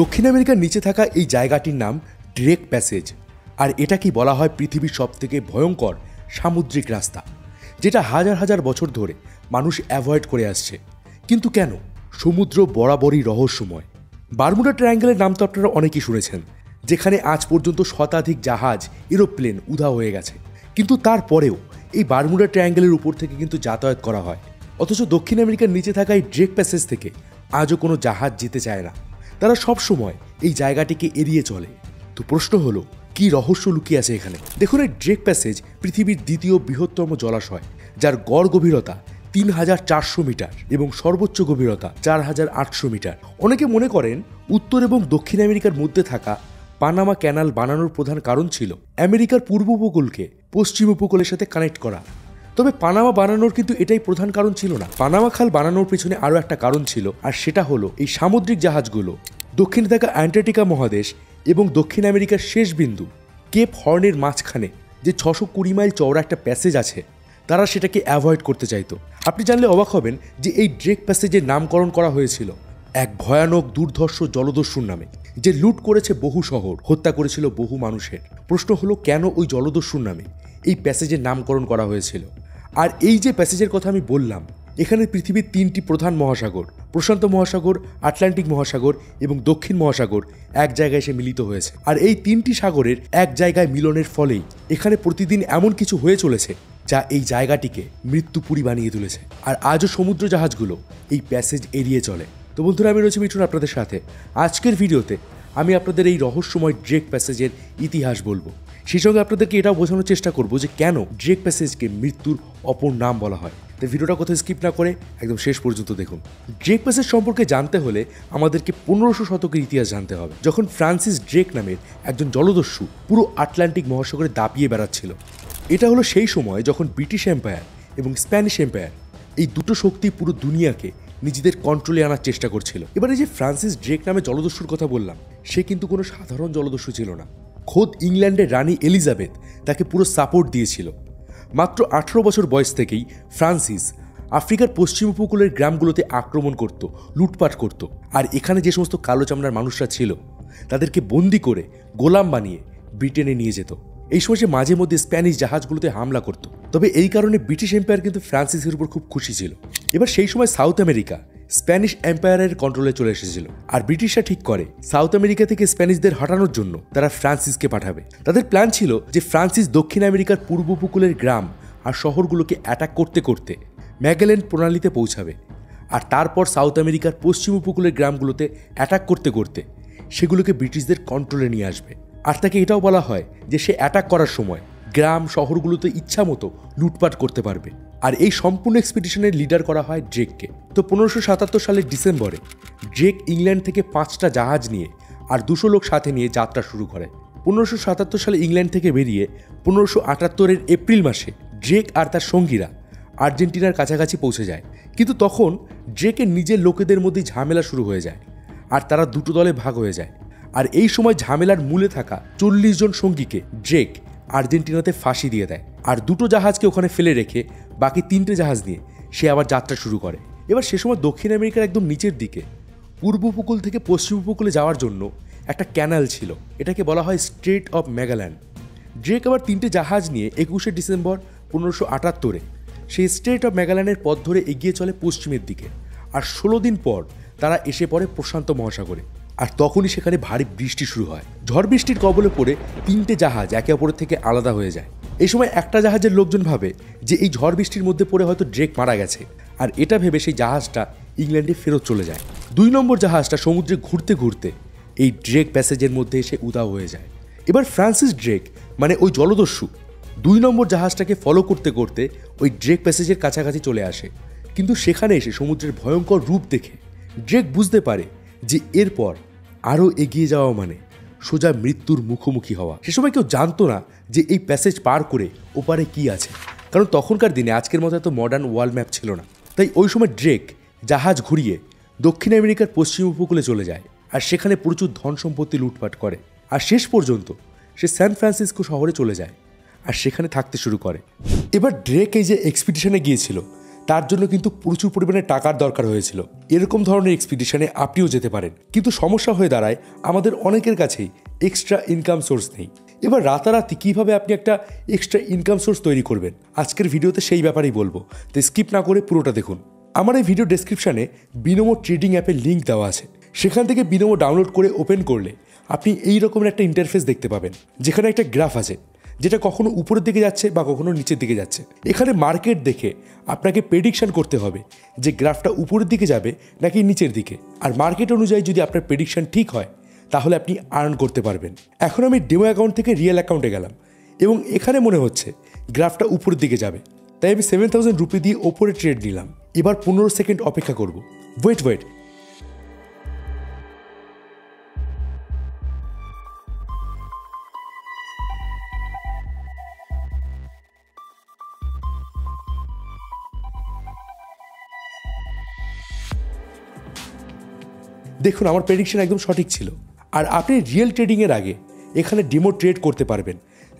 দক্ষিণ আমেরিকার নিচে থাকা এই জায়গাটির নাম ড্রেক প্যাসেজ, আর এটাকেই বলা হয় পৃথিবীর সবথেকে ভয়ঙ্কর সামুদ্রিক রাস্তা, যেটা হাজার হাজার বছর ধরে মানুষ অ্যাভয়েড করে আসছে। কিন্তু কেন? সমুদ্র বরাবরই রহস্যময়। বারমুডা ট্রায়াঙ্গেলের নাম তো আপনারা অনেকেই শুনেছেন, যেখানে আজ পর্যন্ত শতাধিক জাহাজ, এরোপ্লেন উধাও হয়ে গেছে। কিন্তু তারপরেও এই বারমুডা ট্রায়াঙ্গেলের উপর থেকে কিন্তু যাতায়াত করা হয়, অথচ দক্ষিণ আমেরিকার নিচে থাকা এই ড্রেক প্যাসেজ থেকে আজও কোনো জাহাজ যেতে চায় না। তারা সব সময় এই জায়গাটিকে এড়িয়ে চলে। তো প্রশ্ন হলো, কি রহস্য লুকিয়ে আছে এখানে? দেখুন, এই ড্রেক প্যাসেজ পৃথিবীর দ্বিতীয় বৃহত্তম জলাশয়, যার গড় গভীরতা ৩,৪০০ মিটার এবং সর্বোচ্চ গভীরতা ৪,৮০০ মিটার। অনেকে মনে করেন উত্তর এবং দক্ষিণ আমেরিকার মধ্যে থাকা পানামা ক্যানাল বানানোর প্রধান কারণ ছিল আমেরিকার পূর্ব উপকূলকে পশ্চিম উপকূলের সাথে কানেক্ট করা। তবে পানামা বানানোর কিন্তু এটাই প্রধান কারণ ছিল না। পানামা খাল বানানোর পেছনে আরও একটা কারণ ছিল, আর সেটা হলো এই সামুদ্রিক জাহাজগুলো দক্ষিণে থাকা অ্যান্টার্কটিকা মহাদেশ এবং দক্ষিণ আমেরিকার শেষ বিন্দু কেপ হর্নের মাঝখানে যে ৬২০ মাইল চওড়া একটা প্যাসেজ আছে, তারা সেটাকে অ্যাভয়েড করতে চাইতো। আপনি জানলে অবাক হবেন যে এই ড্রেক প্যাসেজের নামকরণ করা হয়েছিল এক ভয়ানক দুর্ধর্ষ জলদস্যুর নামে, যে লুট করেছে বহু শহর, হত্যা করেছিল বহু মানুষের। প্রশ্ন হলো, কেন ওই জলদস্যুর নামে এই প্যাসেজের নামকরণ করা হয়েছিল? আর এই যে প্যাসেজের কথা আমি বললাম, এখানে পৃথিবীর ৩টি প্রধান মহাসাগর, প্রশান্ত মহাসাগর, আটলান্টিক মহাসাগর এবং দক্ষিণ মহাসাগর এক জায়গায় এসে মিলিত হয়েছে। আর এই ৩টি সাগরের এক জায়গায় মিলনের ফলেই এখানে প্রতিদিন এমন কিছু হয়ে চলেছে যা এই জায়গাটিকে মৃত্যুপুরী বানিয়ে তুলেছে। আর আজও সমুদ্র জাহাজগুলো এই প্যাসেজ এড়িয়ে চলে। তো বন্ধুরা, আমি রয়েছি মিঠুন আপনাদের সাথে। আজকের ভিডিওতে আমি আপনাদের এই রহস্যময় ড্রেক প্যাসেজের ইতিহাস বলবো। সেই সঙ্গে আপনাদেরকে এটাও বোঝানোর চেষ্টা করবো যে কেন ড্রেক প্যাসেজকে মৃত্যুর অপর নাম বলা হয়। তো ভিডিওটা কোথাও স্কিপ না করে একদম শেষ পর্যন্ত দেখুন। ড্রেক প্যাসেজ সম্পর্কে জানতে হলে আমাদেরকে ১৫০০ শতকের ইতিহাস জানতে হবে, যখন ফ্রান্সিস ড্রেক নামের একজন জলদস্যু পুরো আটলান্টিক মহাসাগরে দাপিয়ে বেড়াচ্ছিল। এটা হলো সেই সময় যখন ব্রিটিশ এম্পায়ার এবং স্প্যানিশ এম্পায়ার, এই দুটো শক্তি পুরো দুনিয়াকে নিজেদের কন্ট্রোলে আনার চেষ্টা করছিল। এবারে যে ফ্রান্সিস ড্রেক নামে জলদস্যুর কথা বললাম, সে কিন্তু কোনো সাধারণ জলদস্যু ছিল না। খোদ ইংল্যান্ডের রানী এলিজাবেথ তাকে পুরো সাপোর্ট দিয়েছিল। মাত্র ১৮ বছর বয়স থেকেই ফ্রান্সিস আফ্রিকার পশ্চিম উপকূলের গ্রামগুলোতে আক্রমণ করত, লুটপাট করত। আর এখানে যে সমস্ত কালো চামড়ার মানুষরা ছিল, তাদেরকে বন্দি করে গোলাম বানিয়ে ব্রিটেনে নিয়ে যেত। এই সময় সে মাঝে মধ্যে স্প্যানিশ জাহাজগুলোতে হামলা করত। তবে এই কারণে ব্রিটিশ এম্পায়ার কিন্তু ফ্রান্সিসের উপর খুব খুশি ছিল। এবার সেই সময় সাউথ আমেরিকা স্প্যানিশ এম্পায়ারের কন্ট্রোলে চলে এসেছিল, আর ব্রিটিশরা ঠিক করে সাউথ আমেরিকা থেকে স্প্যানিশদের হটানোর জন্য তারা ফ্রান্সিসকে পাঠাবে। তাদের প্ল্যান ছিল যে ফ্রান্সিস দক্ষিণ আমেরিকার পূর্ব উপকূলের গ্রাম আর শহরগুলোকে অ্যাটাক করতে করতে ম্যাগেলেন প্রণালীতে পৌঁছাবে, আর তারপর সাউথ আমেরিকার পশ্চিম উপকূলের গ্রামগুলোতে অ্যাটাক করতে করতে সেগুলোকে ব্রিটিশদের কন্ট্রোলে নিয়ে আসবে। আর তাকে এটাও বলা হয় যে সে অ্যাটাক করার সময় গ্রাম শহরগুলোতে ইচ্ছা মতো লুটপাট করতে পারবে। আর এই সম্পূর্ণ এক্সপিডিশনের লিডার করা হয় ড্রেককে। তো ১৫৭৭ সালের ডিসেম্বরে ড্রেক ইংল্যান্ড থেকে ৫টা জাহাজ নিয়ে আর ২০০ লোক সাথে নিয়ে যাত্রা শুরু করে। ১৫৭৭ সালে ইংল্যান্ড থেকে বেরিয়ে ১৫৭৮-এর এপ্রিল মাসে ড্রেক আর তার সঙ্গীরা আর্জেন্টিনার কাছাকাছি পৌঁছে যায়। কিন্তু তখন ড্রেকের নিজের লোকেদের মধ্যেই ঝামেলা শুরু হয়ে যায়, আর তারা দুটো দলে ভাগ হয়ে যায়। আর এই সময় ঝামেলার মূলে থাকা ৪০ জন সঙ্গীকে ড্রেক আর্জেন্টিনাতে ফাঁসি দিয়ে দেয়, আর দুটো জাহাজকে ওখানে ফেলে রেখে বাকি ৩টে জাহাজ নিয়ে সে আবার যাত্রা শুরু করে। এবার সে সময় দক্ষিণ আমেরিকার একদম নিচের দিকে পূর্ব উপকূল থেকে পশ্চিম উপকূলে যাওয়ার জন্য একটা ক্যানাল ছিল, এটাকে বলা হয় স্ট্রেট অফ ম্যাগেলান। ড্রেক আবার ৩টে জাহাজ নিয়ে ২১শে ডিসেম্বর ১৫৭৮-এ সেই স্ট্রেট অফ ম্যাগেলানের পথ ধরে এগিয়ে চলে পশ্চিমের দিকে। আর ১৬ দিন পর তারা এসে পড়ে প্রশান্ত মহাসাগরে। আর তখনই সেখানে ভারী বৃষ্টি শুরু হয়। ঝড় বৃষ্টির কবলে পড়ে ৩টে জাহাজ একে অপরের থেকে আলাদা হয়ে যায়। এই সময় একটা জাহাজের লোকজন ভাবে যে এই ঝড় বৃষ্টির মধ্যে পড়ে হয়তো ড্রেক মারা গেছে, আর এটা ভেবে সেই জাহাজটা ইংল্যান্ডে ফেরত চলে যায়। ২ নম্বর জাহাজটা সমুদ্রে ঘুরতে ঘুরতে এই ড্রেক প্যাসেজের মধ্যে এসে উধাও হয়ে যায়। এবার ফ্রান্সিস ড্রেক মানে ওই জলদস্যু ২ নম্বর জাহাজটাকে ফলো করতে করতে ওই ড্রেক প্যাসেজের কাছাকাছি চলে আসে। কিন্তু সেখানে এসে সমুদ্রের ভয়ঙ্কর রূপ দেখে ড্রেক বুঝতে পারে যে এরপর আরও এগিয়ে যাওয়া মানে সোজা মৃত্যুর মুখোমুখি হওয়া। সে সময় কেউ জানতো না যে এই প্যাসেজ পার করে ওপারে কি আছে, কারণ তখনকার দিনে আজকের মতো এত মডার্ন ওয়ার্ল্ড ম্যাপ ছিল না। তাই ওই সময় ড্রেক জাহাজ ঘুরিয়ে দক্ষিণ আমেরিকার পশ্চিম উপকূলে চলে যায়, আর সেখানে প্রচুর ধন সম্পত্তি লুটপাট করে। আর শেষ পর্যন্ত সে সান ফ্রান্সিসকো শহরে চলে যায় আর সেখানে থাকতে শুরু করে। এবার ড্রেক এই যে এক্সপিডিশনে গিয়েছিল, তার জন্য কিন্তু প্রচুর পরিমাণে টাকার দরকার হয়েছিল। এরকম ধরনের এক্সপিডিশনে আপনিও যেতে পারেন, কিন্তু সমস্যা হয়ে দাঁড়ায় আমাদের অনেকের কাছেই এক্সট্রা ইনকাম সোর্স নেই। এবার রাতারাতি কীভাবে আপনি একটা এক্সট্রা ইনকাম সোর্স তৈরি করবেন, আজকের ভিডিওতে সেই ব্যাপারেই বলবো, তাই স্কিপ না করে পুরোটা দেখুন। আমার এই ভিডিও ডেসক্রিপশানে বিনোমো ট্রেডিং অ্যাপের লিঙ্ক দেওয়া আছে, সেখান থেকে বিনোমো ডাউনলোড করে ওপেন করলে আপনি এই রকমের একটা ইন্টারফেস দেখতে পাবেন, যেখানে একটা গ্রাফ আছে যেটা কখনো উপরের দিকে যাচ্ছে বা কখনো নিচের দিকে যাচ্ছে। এখানে মার্কেট দেখে আপনাকে প্রেডিকশন করতে হবে যে গ্রাফটা উপরের দিকে যাবে নাকি নিচের দিকে, আর মার্কেট অনুযায়ী যদি আপনার প্রেডিকশন ঠিক হয় তাহলে আপনি আর্ন করতে পারবেন। এখন আমি ডেমো অ্যাকাউন্ট থেকে রিয়েল অ্যাকাউন্টে গেলাম এবং এখানে মনে হচ্ছে গ্রাফটা উপরের দিকে যাবে, তাই আমি 7,000 রুপি দিয়ে ওপরে ট্রেড নিলাম। এবার 15 সেকেন্ড অপেক্ষা করব। ওয়েট দেখুন, আমার প্রেডিকশন একদম সঠিক ছিল। আর আপনি রিয়েল ট্রেডিংয়ের আগে এখানে ডেমো ট্রেড করতে পারবেন,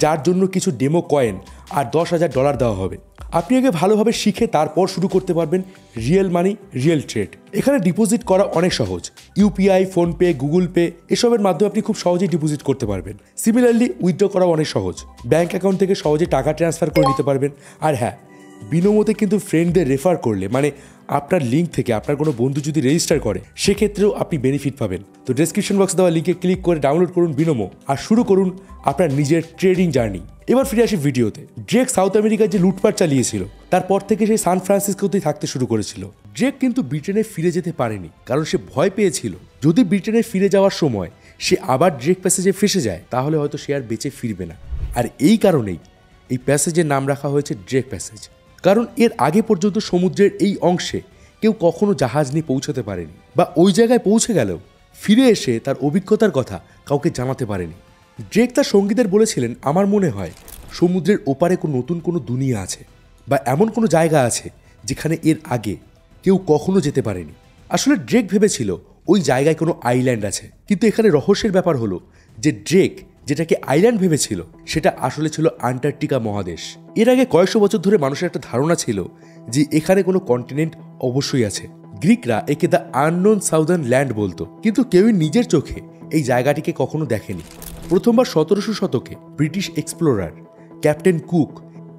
যার জন্য কিছু ডেমো কয়েন আর $10,000 দেওয়া হবে। আপনি আগে ভালোভাবে শিখে তারপর শুরু করতে পারবেন রিয়েল মানি, রিয়েল ট্রেড। এখানে ডিপোজিট করা অনেক সহজ, ইউপিআই, ফোনপে, গুগল পে এসবের মাধ্যমে আপনি খুব সহজেই ডিপোজিট করতে পারবেন। সিমিলারলি উইথড্র করা অনেক সহজ, ব্যাঙ্ক অ্যাকাউন্ট থেকে সহজে টাকা ট্রান্সফার করে নিতে পারবেন। আর হ্যাঁ, বিনোমোতে কিন্তু ফ্রেন্ডদের রেফার করলে, মানে আপনার লিঙ্ক থেকে আপনার কোনো বন্ধু যদি রেজিস্টার করে, সেক্ষেত্রেও আপনি বেনিফিট পাবেন। তো ডেসক্রিপশন বক্সে দেওয়া লিঙ্কে ক্লিক করে ডাউনলোড করুন বিনোমো আর শুরু করুন আপনার নিজের ট্রেডিং জার্নি। এবার ফিরে আসি ভিডিওতে। ড্রেক সাউথ আমেরিকায় যে লুটপাট চালিয়েছিল, তারপর থেকে সে সান ফ্রান্সিসকোতেই থাকতে শুরু করেছিল। ড্রেক কিন্তু ব্রিটেনে ফিরে যেতে পারেনি, কারণ সে ভয় পেয়েছিল যদি ব্রিটেনে ফিরে যাওয়ার সময় সে আবার ড্রেক প্যাসেজে ফেসে যায় তাহলে হয়তো সে আর বেঁচে ফিরবে না। আর এই কারণেই এই প্যাসেজের নাম রাখা হয়েছে ড্রেক প্যাসেজ, কারণ এর আগে পর্যন্ত সমুদ্রের এই অংশে কেউ কখনো জাহাজ নিয়ে পৌঁছাতে পারেনি, বা ওই জায়গায় পৌঁছে গেলেও ফিরে এসে তার অভিজ্ঞতার কথা কাউকে জানাতে পারেনি। ড্রেক তার সঙ্গীদের বলেছিলেন, আমার মনে হয় সমুদ্রের ওপারে নতুন কোনো দুনিয়া আছে, বা এমন কোনো জায়গা আছে যেখানে এর আগে কেউ কখনো যেতে পারেনি। আসলে ড্রেক ভেবেছিল ওই জায়গায় কোনো আইল্যান্ড আছে, কিন্তু এখানে রহস্যের ব্যাপার হলো যে ড্রেক যেটাকে আইল্যান্ড ভেবেছিল সেটা আসলে ছিল আন্টার্কটিকা মহাদেশ। এর আগে কয়েকশো বছর ধরে মানুষের একটা ধারণা ছিল যে এখানে কোনো কন্টিনেন্ট অবশ্যই আছে। গ্রিকরা একে দ্য আননোন সাউদার্ন ল্যান্ড বলতো, কিন্তু কেউই নিজের চোখে এই জায়গাটিকে কখনো দেখেনি। প্রথমবার 1700 শতকে ব্রিটিশ এক্সপ্লোরার ক্যাপ্টেন কুক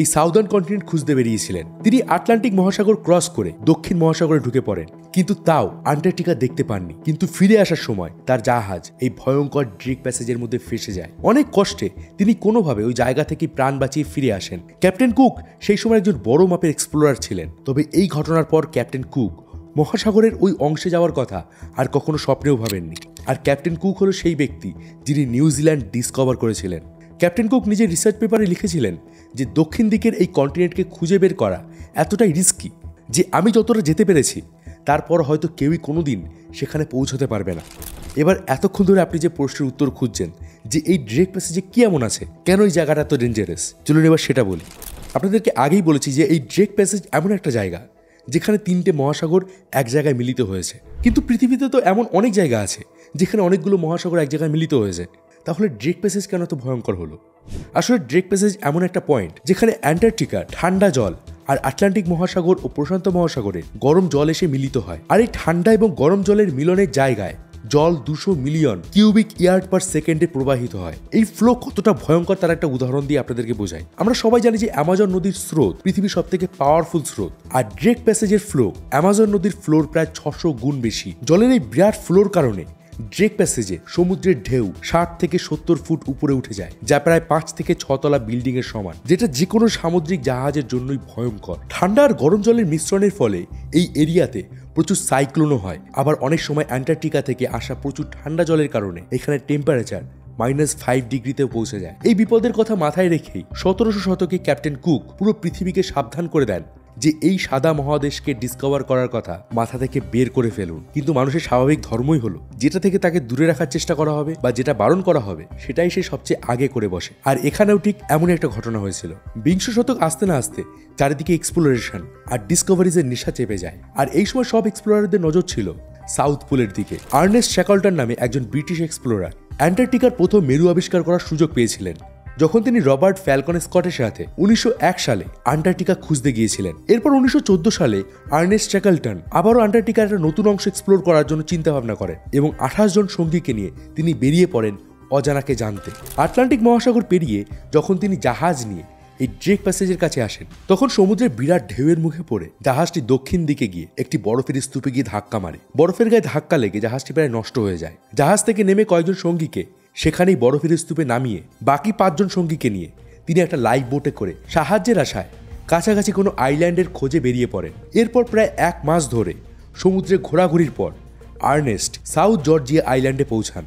এই সাউদার্ন কন্টিনেন্ট খুঁজতে বেরিয়েছিলেন। তিনি আটলান্টিক মহাসাগর ক্রস করে দক্ষিণ মহাসাগরে ঢুকে পড়েন, কিন্তু তাও আন্টার্কটিকা দেখতে পাননি। কিন্তু ফিরে আসার সময় তার জাহাজ এই ভয়ঙ্কর ড্রেক প্যাসেজের মধ্যে ফেসে যায়। অনেক কষ্টে তিনি কোনোভাবে ওই জায়গা থেকে প্রাণ বাঁচিয়ে ফিরে আসেন। ক্যাপ্টেন কুক সেই সময় একজন বড় মাপের এক্সপ্লোরার ছিলেন, তবে এই ঘটনার পর ক্যাপ্টেন কুক মহাসাগরের ওই অংশে যাওয়ার কথা আর কখনো স্বপ্নেও ভাবেননি। আর ক্যাপ্টেন কুক হলো সেই ব্যক্তি যিনি নিউজিল্যান্ড ডিসকভার করেছিলেন। ক্যাপ্টেন কুক নিজের রিসার্চ পেপারে লিখেছিলেন যে দক্ষিণ দিকের এই কন্টিনেন্টকে খুঁজে বের করা এতটাই রিস্কি যে আমি যতটা যেতে পেরেছি তারপর হয়তো কেউই কোনোদিন সেখানে পৌঁছতে পারবে না। এবার এতক্ষণ ধরে আপনি যে প্রশ্নের উত্তর খুঁজছেন যে এই ড্রেক প্যাসেজে কি এমন আছে, কেন এই জায়গাটা এত ডেঞ্জারাস, চলুন এবার সেটা বলি। আপনাদেরকে আগেই বলেছি যে এই ড্রেক প্যাসেজ এমন একটা জায়গা যেখানে 3টে মহাসাগর এক জায়গায় মিলিত হয়েছে। কিন্তু পৃথিবীতে তো এমন অনেক জায়গা আছে যেখানে অনেকগুলো মহাসাগর এক জায়গায় মিলিত হয়েছে, তাহলে ড্রেক প্যাসেজ কেন তো ভয়ঙ্কর হলো? আসলে ড্রেক প্যাসেজ এমন একটা পয়েন্ট যেখানে অ্যান্টার্কটিকার ঠান্ডা জল আর আটলান্টিক মহাসাগর ও প্রশান্ত মহাসাগরে গরম জল এসে মিলিত হয়। আর এই ঠান্ডা এবং গরম জলের মিলনের জায়গায় জল 200 মিলিয়ন কিউবিক ইয়ার্ড পার সেকেন্ডে প্রবাহিত হয়। এই ফ্লো কতটা ভয়ঙ্কর তার একটা উদাহরণ দিয়ে আপনাদেরকে বোঝাই। আমরা সবাই জানি যে অ্যামাজন নদীর স্রোত পৃথিবীর সব থেকে পাওয়ারফুল স্রোত, আর ড্রেক প্যাসেজের ফ্লো অ্যামাজন নদীর ফ্লোর প্রায় 600 গুণ বেশি। জলের এই বিরাট ফ্লোর কারণে ড্রেক প্যাসেজে সমুদ্রের ঢেউ 60 থেকে 70 ফুট উপরে উঠে যায়, যা প্রায় 5 থেকে 6 তলা বিল্ডিং এর সমান, যেটা যে কোনো সামুদ্রিক জাহাজের জন্যই ভয়ঙ্কর। ঠান্ডা আর গরম জলের মিশ্রণের ফলে এই এরিয়াতে প্রচুর সাইক্লোনও হয়। আবার অনেক সময় অ্যান্টার্কটিকা থেকে আসা প্রচুর ঠান্ডা জলের কারণে এখানে টেম্পারেচার -5 ডিগ্রিতেও পৌঁছে যায়। এই বিপদের কথা মাথায় রেখেই 1700 শতকে ক্যাপ্টেন কুক পুরো পৃথিবীকে সাবধান করে দেন যে এই সাদা মহাদেশকে ডিসকভার করার কথা মাথা থেকে বের করে ফেলুন। কিন্তু মানুষের স্বাভাবিক ধর্মই হলো যেটা থেকে তাকে দূরে রাখার চেষ্টা করা হবে বা যেটা বারণ করা হবে সেটাই সে সবচেয়ে আগে করে বসে। আর এখানেও ঠিক এমন একটা ঘটনা হয়েছিল। বিংশ শতক আসতে না আসতে চারিদিকে এক্সপ্লোরেশন আর ডিসকভারিজের নেশা চেপে যায়। আর এই সময় সব এক্সপ্লোরারদের নজর ছিল সাউথ পোলের দিকে। আর্নেস্ট শ্যাকলটন নামে একজন ব্রিটিশ এক্সপ্লোরার অ্যান্টার্কটিকার প্রথম মেরু আবিষ্কার করার সুযোগ পেয়েছিলেন, যখন তিনি রবার্ট ফ্যালকন স্কটের সাথে 1901 সালে আন্টার্কটিকা খুঁজতে গিয়েছিলেন। এরপর 1914 সালে আর্নেস্ট চ্যাকলটন আবারও আন্টার্কটিকার একটা নতুন অংশ এক্সপ্লোর করার জন্য চিন্তা ভাবনা করেন এবং 28 জন সঙ্গীকে নিয়ে তিনি বেরিয়ে পড়েন অজানাকে জানতে। আটলান্টিক মহাসাগর পেরিয়ে যখন তিনি জাহাজ নিয়ে এই ড্রেক প্যাসেজের কাছে আসেন, তখন সমুদ্রের বিরাট ঢেউয়ের মুখে পড়ে জাহাজটি দক্ষিণ দিকে গিয়ে একটি বরফের স্তূপে গিয়ে ধাক্কা মারে। বরফের গায়ে ধাক্কা লেগে জাহাজটি প্রায় নষ্ট হয়ে যায়। জাহাজ থেকে নেমে কয়েকজন সঙ্গীকে সেখানেই বরফের স্তূপে নামিয়ে বাকি 5 জন সঙ্গীকে নিয়ে তিনি একটা লাইফ বোটে করে সাহায্যের আশায় কাছাকাছি কোনো আইল্যান্ডের খোঁজে বেরিয়ে পড়েন। এরপর প্রায় 1 মাস ধরে সমুদ্রে ঘোরাঘুরির পর আর্নেস্ট সাউথ জর্জিয়া আইল্যান্ডে পৌঁছান।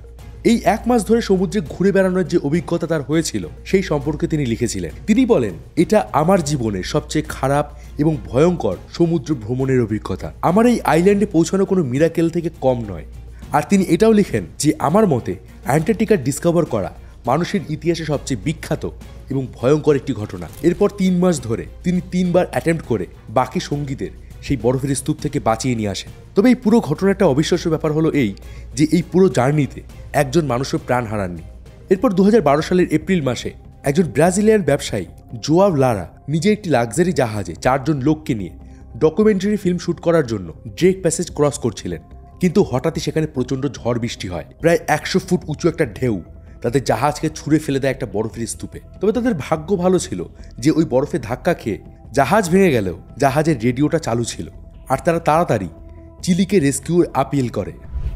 এই 1 মাস ধরে সমুদ্রে ঘুরে বেড়ানোর যে অভিজ্ঞতা তার হয়েছিল সেই সম্পর্কে তিনি লিখেছিলেন। তিনি বলেন, এটা আমার জীবনের সবচেয়ে খারাপ এবং ভয়ঙ্কর সমুদ্র ভ্রমণের অভিজ্ঞতা। আমার এই আইল্যান্ডে পৌঁছানো কোনো মিরাকেল থেকে কম নয়। আর তিনি এটাও লিখেন যে আমার মতে অ্যান্টার্কটিকা ডিসকভার করা মানুষের ইতিহাসে সবচেয়ে বিখ্যাত এবং ভয়ঙ্কর একটি ঘটনা। এরপর 3 মাস ধরে তিনি 3 বার অ্যাটেম্প্ট করে বাকি সঙ্গীদের সেই বরফের স্তূপ থেকে বাঁচিয়ে নিয়ে আসেন। তবে এই পুরো ঘটনাটা অবিশ্বাস্য ব্যাপার হলো এই যে এই পুরো জার্নিতে একজন মানুষও প্রাণ হারাননি। এরপর 2012 সালের এপ্রিল মাসে একজন ব্রাজিলিয়ান ব্যবসায়ী জোয়াও লারা নিজে একটি লাক্সারি জাহাজে 4 জন লোককে নিয়ে ডকুমেন্টারি ফিল্ম শুট করার জন্য ড্রেক প্যাসেজ ক্রস করছিলেন। কিন্তু হঠাৎই সেখানে প্রচণ্ড ঝড় বৃষ্টি হয়। প্রায় 100 ফুট উঁচু একটা ঢেউ তাদের জাহাজকে ছুঁড়ে ফেলে দেয় একটা বরফের স্তূপে। তবে তাদের ভাগ্য ভালো ছিল যে ওই বরফে ধাক্কা খেয়ে জাহাজ ভেঙে গেলেও জাহাজের রেডিওটা চালু ছিল আর তারা তাড়াতাড়ি চিলিকে রেস্কিউর আপিল করে।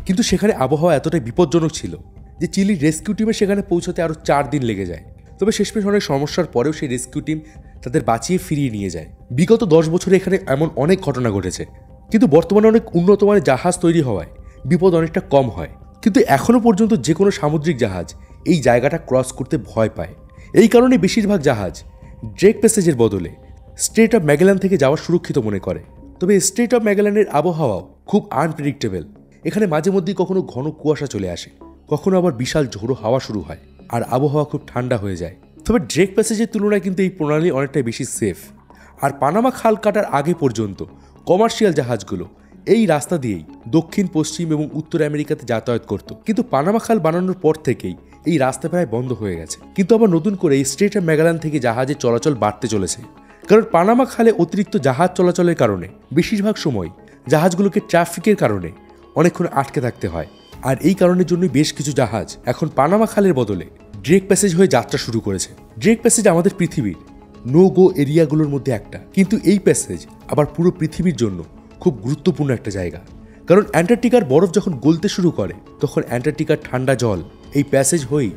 কিন্তু সেখানে আবহাওয়া এতটাই বিপজ্জনক ছিল যে চিলির রেস্কিউ টিমে সেখানে পৌঁছতে আরও 4 দিন লেগে যায়। তবে শেষমেশ অনেক সমস্যার পরেও সেই রেস্কিউ টিম তাদের বাঁচিয়ে ফিরিয়ে নিয়ে যায়। বিগত 10 বছরে এখানে এমন অনেক ঘটনা ঘটেছে, কিন্তু বর্তমানে অনেক উন্নত মানের জাহাজ তৈরি হওয়ায় বিপদ অনেকটা কম হয়। কিন্তু এখনও পর্যন্ত যে কোনো সামুদ্রিক জাহাজ এই জায়গাটা ক্রস করতে ভয় পায়। এই কারণে বেশিরভাগ জাহাজ ড্রেক প্যাসেজের বদলে স্ট্রেট অফ ম্যাগেলান থেকে যাওয়া সুরক্ষিত মনে করে। তবে স্ট্রেট অফ ম্যাগেলানের আবহাওয়াও খুব আনপ্রেডিক্টেবল। এখানে মাঝে মধ্যেই কখনো ঘন কুয়াশা চলে আসে, কখনো আবার বিশাল ঝোড়ো হাওয়া শুরু হয় আর আবহাওয়া খুব ঠান্ডা হয়ে যায়। তবে ড্রেক প্যাসেজের তুলনায় কিন্তু এই প্রণালী অনেকটাই বেশি সেফ। আর পানামা খাল কাটার আগে পর্যন্ত কমার্শিয়াল জাহাজগুলো এই রাস্তা দিয়েই দক্ষিণ পশ্চিম এবং উত্তর আমেরিকাতে যাতায়াত করত। কিন্তু পানামা খাল বানানোর পর থেকেই এই রাস্তা প্রায় বন্ধ হয়ে গেছে। কিন্তু আবার নতুন করে এই স্ট্রেট অফ ম্যাগেলান থেকে জাহাজের চলাচল বাড়তে চলেছে, কারণ পানামা খালে অতিরিক্ত জাহাজ চলাচলের কারণে বেশিরভাগ সময় জাহাজগুলোকে ট্রাফিকের কারণে অনেকক্ষণ আটকে থাকতে হয়। আর এই কারণের জন্য বেশ কিছু জাহাজ এখন পানামা খালের বদলে ড্রেক প্যাসেজ হয়ে যাত্রা শুরু করেছে। ড্রেক প্যাসেজ আমাদের পৃথিবীর নো গো এরিয়াগুলোর মধ্যে একটা, কিন্তু এই প্যাসেজ আবার পুরো পৃথিবীর জন্য খুব গুরুত্বপূর্ণ একটা জায়গা। কারণ অ্যান্টার্কটিকার বরফ যখন গলতে শুরু করে তখন অ্যান্টার্কটিকার ঠান্ডা জল এই প্যাসেজ হয়েই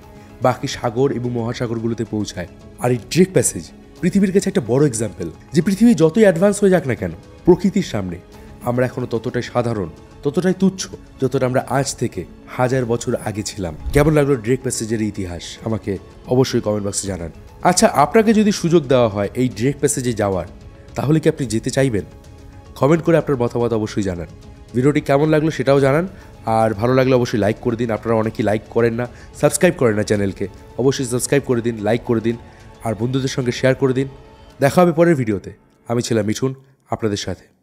বাকি সাগর এবং মহাসাগরগুলোতে পৌঁছায়। আর এই ড্রেক প্যাসেজ পৃথিবীর কাছে একটা বড় এক্সাম্পল যে পৃথিবী যতই অ্যাডভান্স হয়ে যাক না কেন, প্রকৃতির সামনে আমরা এখনো ততটাই সাধারণ, ততটাই তুচ্ছ যতটা আমরা আজ থেকে 1000 বছর আগে ছিলাম। কেমন লাগলো ড্রেক প্যাসেজের ইতিহাস আমাকে অবশ্যই কমেন্ট বক্সে জানান। আচ্ছা, আপনাকে যদি সুযোগ দেওয়া হয় এই ড্রেক প্যাসেজে যাওয়ার, তাহলে কি আপনি যেতে চাইবেন? কমেন্ট করে আপনার মতামত অবশ্যই জানান। ভিডিওটি কেমন লাগলো সেটাও জানান। আর ভালো লাগলে অবশ্যই লাইক করে দিন। আপনারা অনেকেই লাইক করেন না, সাবস্ক্রাইব করেন না চ্যানেলকে, অবশ্যই সাবস্ক্রাইব করে দিন, লাইক করে দিন আর বন্ধুদের সঙ্গে শেয়ার করে দিন। দেখা হবে পরের ভিডিওতে। আমি ছিলাম মিঠুন আপনাদের সাথে।